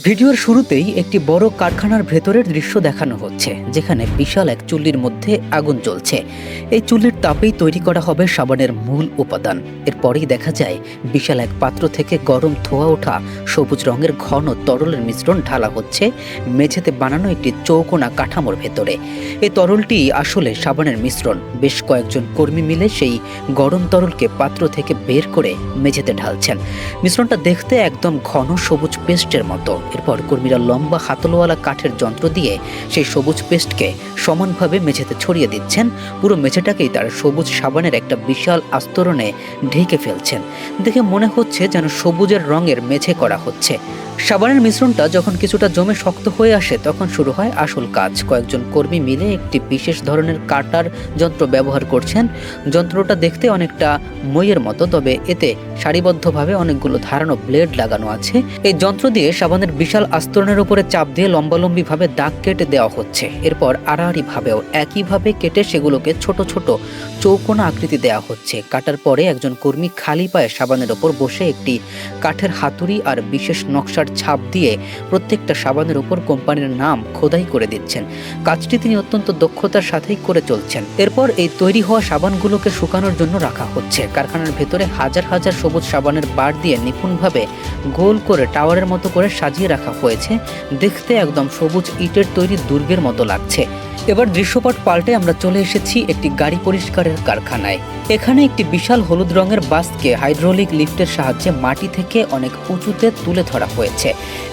ভিডিওর শুরুতেই একটি বড় কারখানার ভেতরের দৃশ্য দেখানো হচ্ছে, যেখানে বিশাল এক চুল্লির মধ্যে আগুন জ্বলছে। এই চুল্লির তাপেই তৈরি করা হবে সাবানের মূল উপাদান। এরপরেই দেখা যায় বিশাল এক পাত্র থেকে গরম ধোঁয়া ওঠা সবুজ রঙের ঘন তরলের মিশ্রণ ঢালা হচ্ছে মেঝেতে বানানো একটি চৌকোনা কাঠামোর ভেতরে। এই তরলটি আসলে সাবানের মিশ্রণ। বেশ কয়েকজন কর্মী মিলে সেই গরম তরলকে পাত্র থেকে বের করে মেঝেতে ঢালছেন। মিশ্রণটা দেখতে একদম ঘন সবুজ পেস্টের মতো। এরপর কর্মীরা লম্বা হাতলওয়ালা কাঠের যন্ত্র দিয়ে সেই সবুজ পেস্টকে সমানভাবে মেঝেতে ছড়িয়ে দিচ্ছেন। পুরো মেঝেটাকেই তার সবুজ সাবানের একটা বিশাল আস্তরণে ঢেকে ফেলছেন। দেখে মনে হচ্ছে যেন সবুজের রঙের মেঝে করা হচ্ছে। সাবানের মিশ্রণটা যখন কিছুটা জমে শক্ত হয়ে আসে, তখন শুরু হয় আসল কাজ। কয়েকজন কর্মী মিলে একটি বিশেষ ধরনের কাটার যন্ত্র ব্যবহার করছেন। যন্ত্রটা দেখতে অনেকটা মইয়ের মতো, তবে এতে সারিবদ্ধভাবে অনেকগুলো ধারানো ব্লেড লাগানো আছে। এই যন্ত্র দিয়ে সাবানের বিশাল আস্তরণের উপরে চাপ দিয়ে লম্বালম্বিভাবে দাগ কেটে দেওয়া হচ্ছে। এরপর আড়াআড়িভাবেও একইভাবে কেটে সেগুলোকে ছোট ছোট চৌকোনা আকৃতি দেওয়া হচ্ছে। কাটার পরে একজন কর্মী খালি পায়ে সাবানের ওপর বসে একটি কাঠের হাতুড়ি আর বিশেষ নকশার ছাপ দিয়ে প্রত্যেকটা সাবানের উপর কোম্পানির নাম খোদাই করে দিচ্ছেন। কাজটি তিনি অত্যন্ত দক্ষতার সাথেই করে চলছেন। এরপর এই তৈরি হওয়া সাবানগুলোকে শুকানোর জন্য রাখা হচ্ছে। কারখানার ভেতরে হাজার হাজার সবুজ সাবানের বার দিয়ে নিপুণভাবে গোল করে টাওয়ারের মতো করে সাজিয়ে রাখা হয়েছে। দেখতে একদম সবুজ ইটের তৈরি দুর্গের মতো লাগছে। এবার দৃশ্যপট পাল্টে আমরা চলে এসেছি একটি গাড়ি পরিষ্কারের কারখানায়। এখানে একটি বিশাল হলুদ রঙের বাসকে হাইড্রোলিক লিফটের সাহায্যে মাটি থেকে অনেক উঁচুতে তুলে ধরা হয়েছে।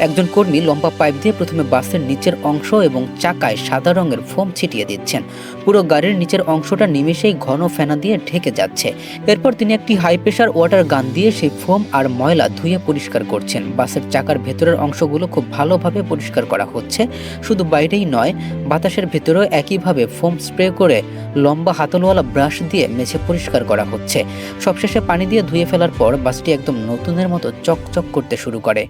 একজন কর্মী লম্বা পাইপ দিয়ে প্রথমে বাসের নিচের অংশ এবং চাকায় সাদা রঙের ফোম ছিটিয়ে দিচ্ছেন। পুরো গাড়ির নিচের অংশটা নিমেষেই ঘন ফেনা দিয়ে ঢেকে যাচ্ছে। এরপর তিনি একটি হাই প্রেশার ওয়াটার গান দিয়ে সেই ফোম আর ময়লা ধুয়ে পরিষ্কার করছেন। বাসের চাকার ভেতরের অংশগুলো খুব ভালোভাবে পরিষ্কার করা হচ্ছে। শুধু বাইরেই নয়, বাতাসের ভেতরেও একইভাবে ফোম স্প্রে করে লম্বা হাতলওয়ালা ব্রাশ দিয়ে মেঝে পরিষ্কার করা হচ্ছে। সবশেষে পানি দিয়ে ধুয়ে ফেলার পর বাসটি একদম নতুনের মতো চকচক করতে শুরু করে।